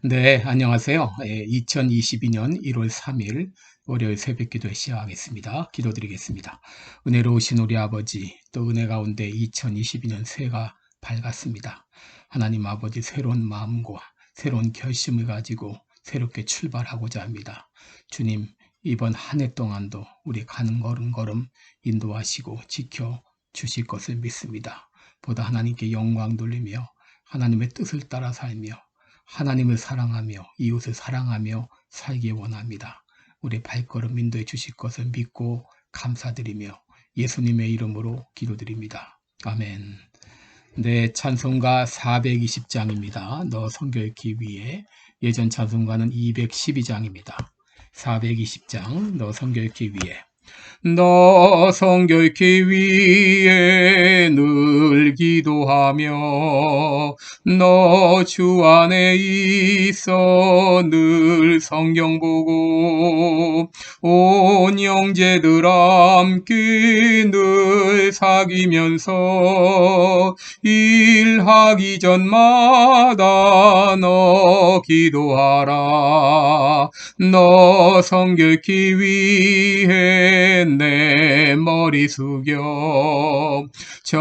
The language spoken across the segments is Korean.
네, 안녕하세요. 2022년 1월 3일 월요일 새벽 기도 시작하겠습니다. 기도드리겠습니다. 은혜로우신 우리 아버지, 또 은혜 가운데 2022년 새해가 밝았습니다. 하나님 아버지, 새로운 마음과 새로운 결심을 가지고 새롭게 출발하고자 합니다. 주님, 이번 한 해 동안도 우리 가는 걸음걸음 인도하시고 지켜 주실 것을 믿습니다. 보다 하나님께 영광 돌리며 하나님의 뜻을 따라 살며 하나님을 사랑하며 이웃을 사랑하며 살기 원합니다. 우리 발걸음 인도해 주실 것을 믿고 감사드리며 예수님의 이름으로 기도드립니다. 아멘. 네, 찬송가 420장입니다. 너 성경 읽기 위해. 예전 찬송가는 212장입니다. 420장 너 성경 읽기 위해. 너 성경 읽기 위해 늘 기도하며 너 주 안에 있어 늘 성경 보고 온 형제들 함께 늘 사귀면서 일하기 전마다 너 기도하라. 너 성경 읽기 위해 내 머리 숙여 저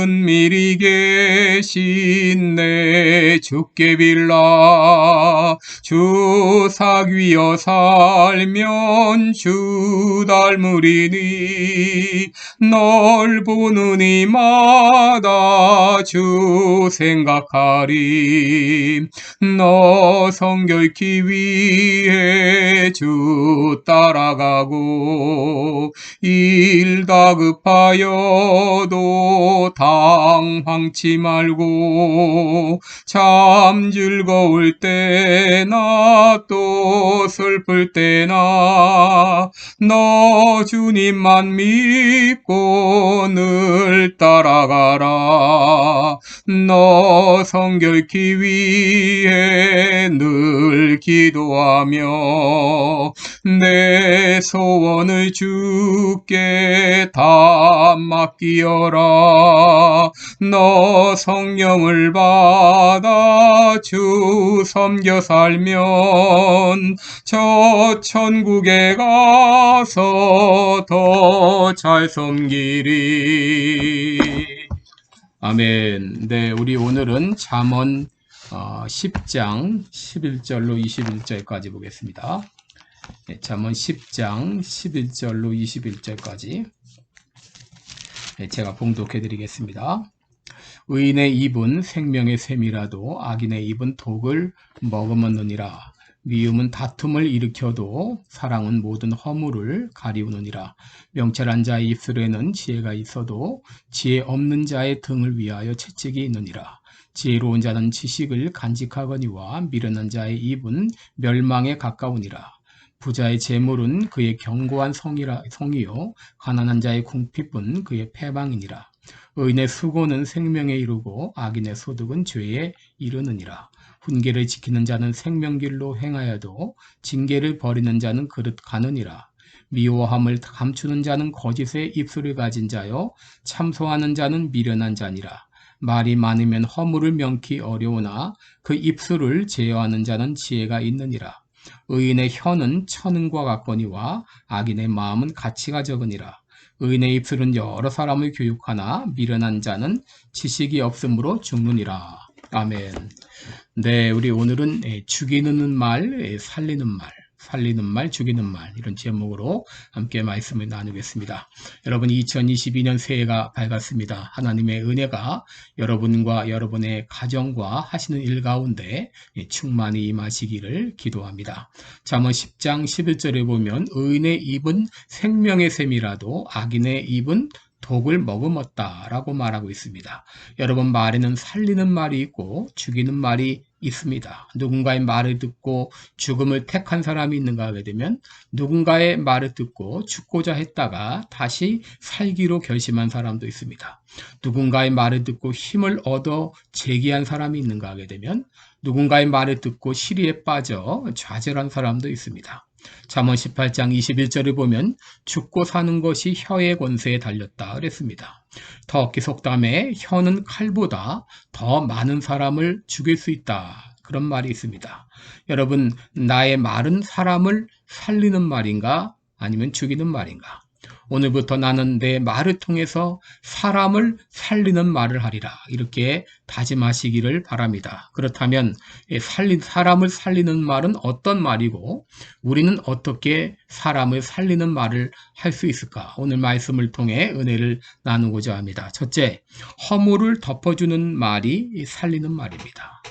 은밀히 계신 내 주께 빌라. 주 사귀어 살면 주 닮으리니 널 보는 이마다 주 생각하리. 너 성경 읽기 위해 주 따라가고 일 다급하여도 당황치 말고 참 즐거울 때나 또 슬플 때나 너 주님만 믿고 늘 따라가라. 너 성경 읽기 위해 늘 기도하며 내 소원을 주께 다 맡기어라. 너 성령을 받아 주 섬겨 살면 저 천국에 가서 더 잘 섬기리. 아멘. 네, 우리 오늘은 잠언 10장 11절로 21절까지 보겠습니다. 네, 잠언 10장 11절로 21절까지 제가 봉독해 드리겠습니다. 의인의 입은 생명의 샘이라도 악인의 입은 독을 머금었느니라. 미움은 다툼을 일으켜도 사랑은 모든 허물을 가리우느니라. 명철한 자의 입술에는 지혜가 있어도 지혜 없는 자의 등을 위하여 채찍이 있느니라. 지혜로운 자는 지식을 간직하거니와 미련한 자의 입은 멸망에 가까우니라. 부자의 재물은 그의 견고한 성이요 가난한 자의 궁핍은 그의 패망이니라. 의인의 수고는 생명에 이르고 악인의 소득은 죄에 이르느니라. 훈계를 지키는 자는 생명길로 행하여도 징계를 버리는 자는 그릇 가느니라. 미워함을 감추는 자는 거짓의 입술을 가진 자요 참소하는 자는 미련한 자니라. 말이 많으면 허물을 명키 어려우나 그 입술을 제어하는 자는 지혜가 있느니라. 의인의 혀는 천은과 같거니와 악인의 마음은 가치가 적으니라. 의인의 입술은 여러 사람을 교육하나 미련한 자는 지식이 없으므로 죽느니라. 아멘. 네, 우리 오늘은 죽이는 말, 살리는 말, 죽이는 말 이런 제목으로 함께 말씀을 나누겠습니다. 여러분 2022년 새해가 밝았습니다. 하나님의 은혜가 여러분과 여러분의 가정과 하시는 일 가운데 충만히 임하시기를 기도합니다. 잠언 10장 11절에 보면 의인의 입은 생명의 샘이라도 악인의 입은 독을 머금었다라고 말하고 있습니다. 여러분 말에는 살리는 말이 있고 죽이는 말이 있습니다. 누군가의 말을 듣고 죽음을 택한 사람이 있는가 하게 되면 누군가의 말을 듣고 죽고자 했다가 다시 살기로 결심한 사람도 있습니다. 누군가의 말을 듣고 힘을 얻어 재기한 사람이 있는가 하게 되면 누군가의 말을 듣고 시리에 빠져 좌절한 사람도 있습니다. 잠언 18장 21절을 보면 죽고 사는 것이 혀의 권세에 달렸다 그랬습니다. 터키 속담에 혀는 칼보다 더 많은 사람을 죽일 수 있다 그런 말이 있습니다. 여러분, 나의 말은 사람을 살리는 말인가? 아니면 죽이는 말인가? 오늘부터 나는 내 말을 통해서 사람을 살리는 말을 하리라. 이렇게 다짐하시기를 바랍니다. 그렇다면 사람을 살리는 말은 어떤 말이고 우리는 어떻게 사람을 살리는 말을 할 수 있을까? 오늘 말씀을 통해 은혜를 나누고자 합니다. 첫째, 허물을 덮어주는 말이 살리는 말입니다.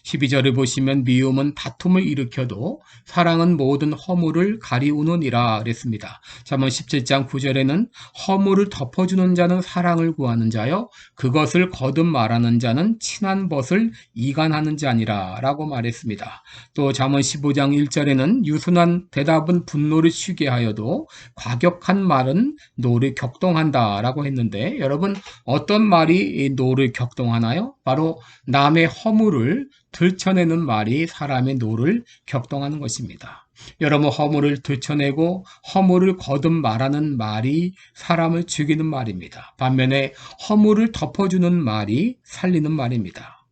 12절을 보시면 미움은 다툼을 일으켜도 사랑은 모든 허물을 가리우느니라 그랬습니다. 잠언 17장 9절에는 허물을 덮어주는 자는 사랑을 구하는 자요 그것을 거듭 말하는 자는 친한 벗을 이간하는 자니라 라고 말했습니다. 또 잠언 15장 1절에는 유순한 대답은 분노를 쉬게 하여도 과격한 말은 노를 격동한다 라고 했는데 여러분 어떤 말이 노를 격동하나요? 바로 남의 허물을 들춰내는 말이 사람의 노를 격동하는 것입니다. 여러분 허물을 들춰내고 허물을 거듭 말하는 말이 사람을 죽이는 말입니다. 반면에 허물을 덮어주는 말이 살리는 말입니다.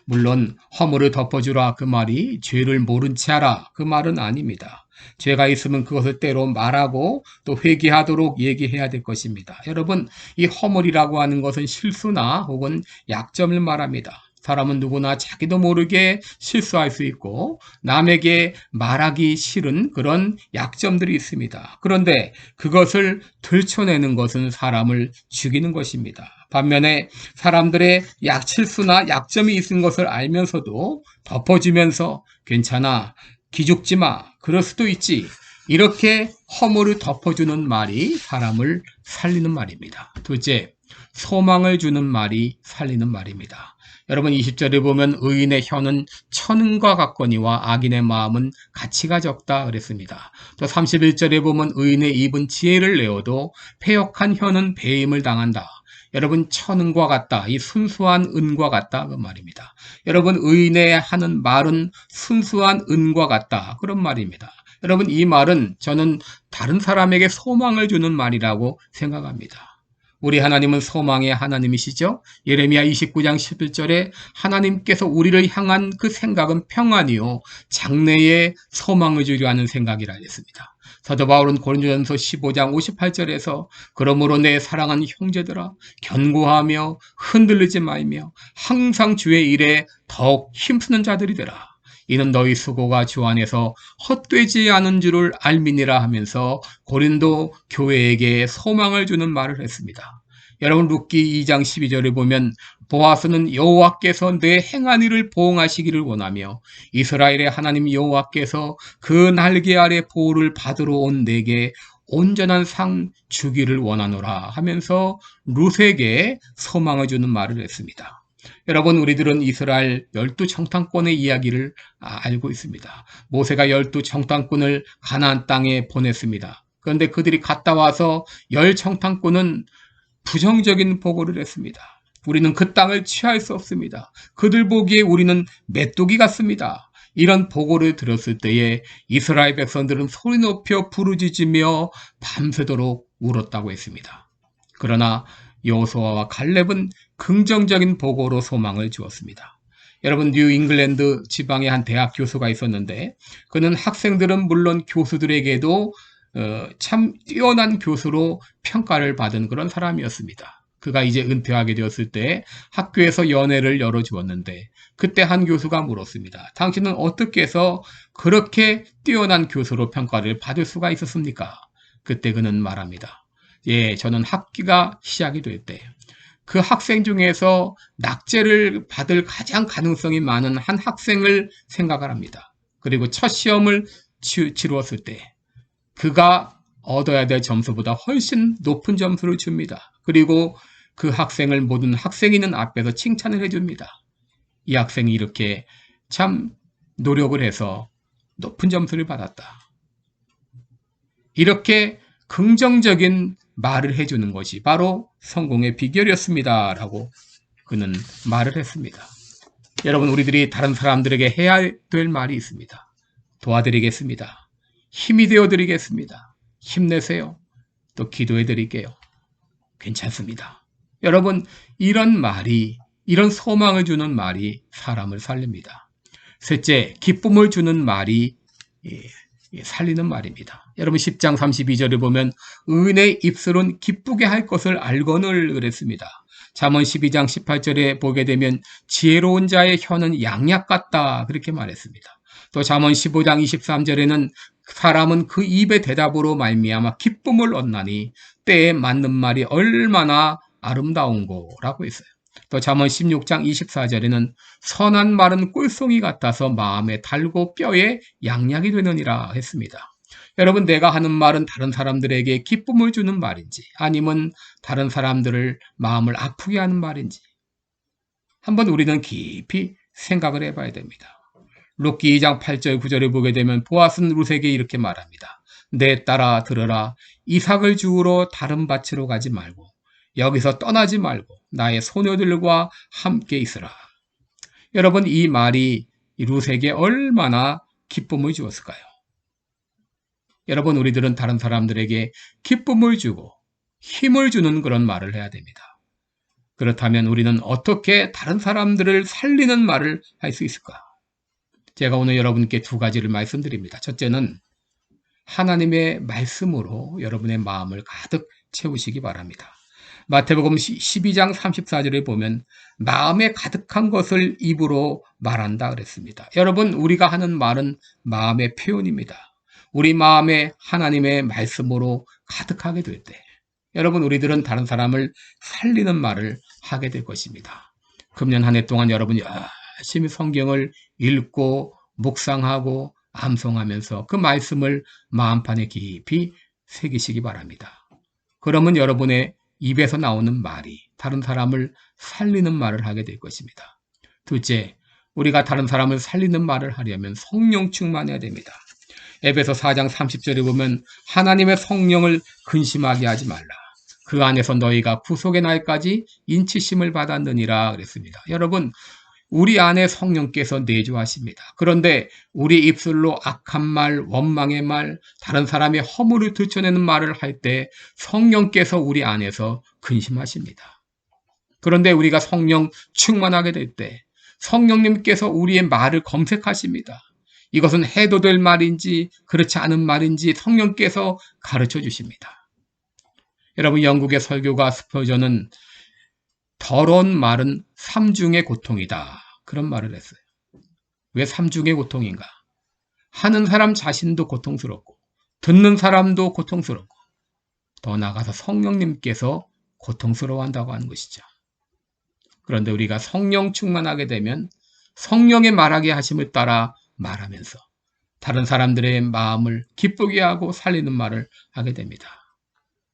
물론 허물을 덮어주라 그 말이 죄를 모른 채 하라 그 말은 아닙니다. 죄가 있으면 그것을 때로 말하고 또 회개하도록 얘기해야 될 것입니다. 여러분 이 허물이라고 하는 것은 실수나 혹은 약점을 말합니다. 사람은 누구나 자기도 모르게 실수할 수 있고 남에게 말하기 싫은 그런 약점들이 있습니다. 그런데 그것을 들춰내는 것은 사람을 죽이는 것입니다. 반면에 사람들의 실수나 약점이 있는 것을 알면서도 덮어주면서 괜찮아, 기죽지 마, 그럴 수도 있지. 이렇게 허물을 덮어주는 말이 사람을 살리는 말입니다. 둘째, 소망을 주는 말이 살리는 말입니다. 여러분 20절에 보면 의인의 혀는 천은과 같거니와 악인의 마음은 가치가 적다 그랬습니다. 또 31절에 보면 의인의 입은 지혜를 내어도 패역한 혀는 배임을 당한다. 여러분 천은과 같다. 이 순수한 은과 같다 그 말입니다. 여러분 의인의 하는 말은 순수한 은과 같다 그런 말입니다. 여러분 이 말은 저는 다른 사람에게 소망을 주는 말이라고 생각합니다. 우리 하나님은 소망의 하나님이시죠. 예레미야 29장 11절에 하나님께서 우리를 향한 그 생각은 평안이요 장래에 소망을 주려 하는 생각이라 했습니다. 사도 바울은 고린도전서 15장 58절에서 그러므로 내 사랑하는 형제들아 견고하며 흔들리지 말며 항상 주의 일에 더욱 힘쓰는 자들이 되라. 이는 너희 수고가 주 안에서 헛되지 않은 줄을 알미니라 하면서 고린도 교회에게 소망을 주는 말을 했습니다. 여러분 룻기 2장 12절에 보면 보아스는 여호와께서 내 행한 일을 보응하시기를 원하며 이스라엘의 하나님 여호와께서 그 날개 아래 보호를 받으러 온 내게 온전한 상 주기를 원하노라 하면서 룻에게 소망을 주는 말을 했습니다. 여러분 우리들은 이스라엘 12정탐꾼의 이야기를 알고 있습니다. 모세가 12정탐꾼을 가나안 땅에 보냈습니다. 그런데 그들이 갔다 와서 10정탐꾼은 부정적인 보고를 했습니다. 우리는 그 땅을 취할 수 없습니다. 그들 보기에 우리는 메뚜기 같습니다. 이런 보고를 들었을 때에 이스라엘 백성들은 소리 높여 부르짖으며 밤새도록 울었다고 했습니다. 그러나 여호수아와 갈렙은 긍정적인 보고로 소망을 주었습니다. 여러분 뉴 잉글랜드 지방의 한 대학 교수가 있었는데 그는 학생들은 물론 교수들에게도 참 뛰어난 교수로 평가를 받은 그런 사람이었습니다. 그가 이제 은퇴하게 되었을 때 학교에서 연회를 열어주었는데 그때 한 교수가 물었습니다. 당신은 어떻게 해서 그렇게 뛰어난 교수로 평가를 받을 수가 있었습니까? 그때 그는 말합니다. 예, 저는 학기가 시작이 될 때 그 학생 중에서 낙제를 받을 가장 가능성이 많은 한 학생을 생각을 합니다. 그리고 첫 시험을 치루었을 때 그가 얻어야 될 점수보다 훨씬 높은 점수를 줍니다. 그리고 그 학생을 모든 학생이는 앞에서 칭찬을 해줍니다. 이 학생이 이렇게 참 노력을 해서 높은 점수를 받았다. 이렇게 긍정적인 말을 해주는 것이 바로 성공의 비결이었습니다. 라고 그는 말을 했습니다. 여러분 우리들이 다른 사람들에게 해야 될 말이 있습니다. 도와드리겠습니다. 힘이 되어드리겠습니다. 힘내세요. 또 기도해드릴게요. 괜찮습니다. 여러분 이런 말이 이런 소망을 주는 말이 사람을 살립니다. 셋째, 기쁨을 주는 말이 살리는 말입니다. 여러분 10장 32절을 보면 의인의 입술은 기쁘게 할 것을 알거늘 그랬습니다. 잠언 12장 18절에 보게 되면 지혜로운 자의 혀는 양약 같다 그렇게 말했습니다. 또 잠언 15장 23절에는 사람은 그 입의 대답으로 말미암아 기쁨을 얻나니 때에 맞는 말이 얼마나 아름다운고라고 했어요. 또 잠언 16장 24절에는 선한 말은 꿀송이 같아서 마음에 달고 뼈에 양약이 되느니라 했습니다. 여러분, 내가 하는 말은 다른 사람들에게 기쁨을 주는 말인지 아니면 다른 사람들을 마음을 아프게 하는 말인지 한번 우리는 깊이 생각을 해봐야 됩니다. 룻기 2장 8절 9절을 보게 되면 보아스는 룻에게 이렇게 말합니다. 내 딸아 들으라. 이삭을 주우러 다른 밭으로 가지 말고 여기서 떠나지 말고 나의 소녀들과 함께 있으라. 여러분, 이 말이 룻에게 얼마나 기쁨을 주었을까요? 여러분, 우리들은 다른 사람들에게 기쁨을 주고 힘을 주는 그런 말을 해야 됩니다. 그렇다면 우리는 어떻게 다른 사람들을 살리는 말을 할 수 있을까? 제가 오늘 여러분께 두 가지를 말씀드립니다. 첫째는 하나님의 말씀으로 여러분의 마음을 가득 채우시기 바랍니다. 마태복음 12장 34절에 보면 마음에 가득한 것을 입으로 말한다 그랬습니다. 여러분, 우리가 하는 말은 마음의 표현입니다. 우리 마음에 하나님의 말씀으로 가득하게 될 때 여러분, 우리들은 다른 사람을 살리는 말을 하게 될 것입니다. 금년 한 해 동안 여러분이 열심히 성경을 읽고 묵상하고 암송하면서 그 말씀을 마음판에 깊이 새기시기 바랍니다. 그러면 여러분의 입에서 나오는 말이 다른 사람을 살리는 말을 하게 될 것입니다. 둘째, 우리가 다른 사람을 살리는 말을 하려면 성령 충만해야 됩니다. 에베소 4장 30절에 보면 하나님의 성령을 근심하게 하지 말라. 그 안에서 너희가 구속의 날까지 인치심을 받았느니라 그랬습니다. 여러분, 우리 안에 성령께서 내주하십니다. 그런데 우리 입술로 악한 말, 원망의 말, 다른 사람의 허물을 들춰내는 말을 할 때 성령께서 우리 안에서 근심하십니다. 그런데 우리가 성령 충만하게 될 때 성령님께서 우리의 말을 검색하십니다. 이것은 해도 될 말인지 그렇지 않은 말인지 성령께서 가르쳐 주십니다. 여러분, 영국의 설교가 스퍼전은 더러운 말은 삼중의 고통이다. 그런 말을 했어요. 왜 삼중의 고통인가? 하는 사람 자신도 고통스럽고 듣는 사람도 고통스럽고 더 나아가서 성령님께서 고통스러워한다고 하는 것이죠. 그런데 우리가 성령 충만하게 되면 성령의 말하게 하심을 따라 말하면서 다른 사람들의 마음을 기쁘게 하고 살리는 말을 하게 됩니다.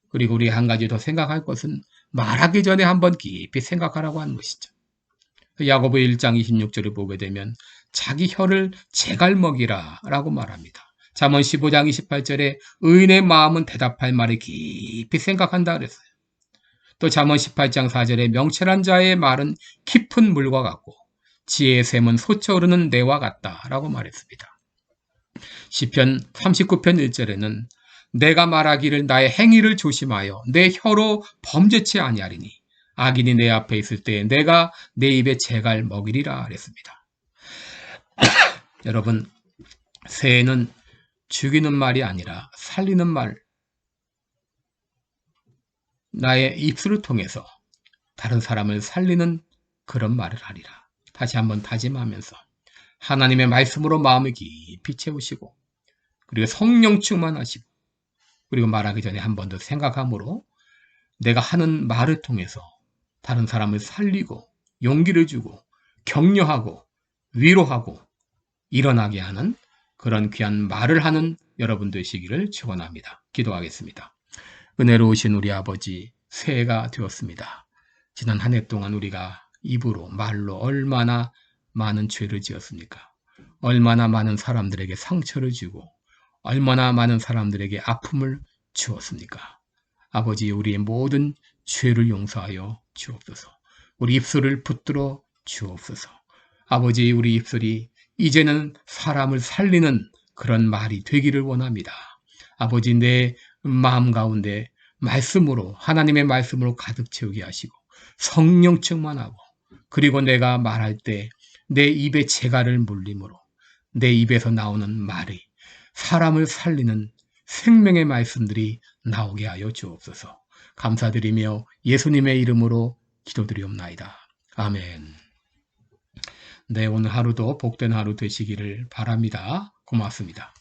그리고 우리 한 가지 더 생각할 것은 말하기 전에 한번 깊이 생각하라고 하는 것이죠. 야고보 1장 26절을 보게 되면 자기 혀를 제갈먹이라 라고 말합니다. 잠언 15장 28절에 의인의 마음은 대답할 말에 깊이 생각한다 그랬어요. 또 잠언 18장 4절에 명철한 자의 말은 깊은 물과 같고 지혜의 샘은 솟아 오르는 내와 같다 라고 말했습니다. 시편 39편 1절에는 내가 말하기를 나의 행위를 조심하여 내 혀로 범죄치 아니하리니 악인이 내 앞에 있을 때 내가 내 입에 재갈 먹이리라 그랬습니다. 여러분, 새해는 죽이는 말이 아니라 살리는 말, 나의 입술을 통해서 다른 사람을 살리는 그런 말을 하리라. 다시 한번 다짐하면서 하나님의 말씀으로 마음을 깊이 채우시고 그리고 성령 충만하시고 그리고 말하기 전에 한 번 더 생각함으로 내가 하는 말을 통해서 다른 사람을 살리고 용기를 주고 격려하고 위로하고 일어나게 하는 그런 귀한 말을 하는 여러분 되시기를 축원합니다. 기도하겠습니다. 은혜로우신 우리 아버지, 새해가 되었습니다. 지난 한 해 동안 우리가 입으로 말로 얼마나 많은 죄를 지었습니까? 얼마나 많은 사람들에게 상처를 주고 얼마나 많은 사람들에게 아픔을 주었습니까? 아버지, 우리의 모든 죄를 용서하여 주옵소서. 우리 입술을 붙들어 주옵소서. 아버지, 우리 입술이 이제는 사람을 살리는 그런 말이 되기를 원합니다. 아버지, 내 마음 가운데 말씀으로, 하나님의 말씀으로 가득 채우게 하시고 성령 충만하고 그리고 내가 말할 때 내 입에 재갈을 물림으로 내 입에서 나오는 말이 사람을 살리는 생명의 말씀들이 나오게 하여 주옵소서. 감사드리며 예수님의 이름으로 기도드리옵나이다. 아멘. 네, 오늘 하루도 복된 하루 되시기를 바랍니다. 고맙습니다.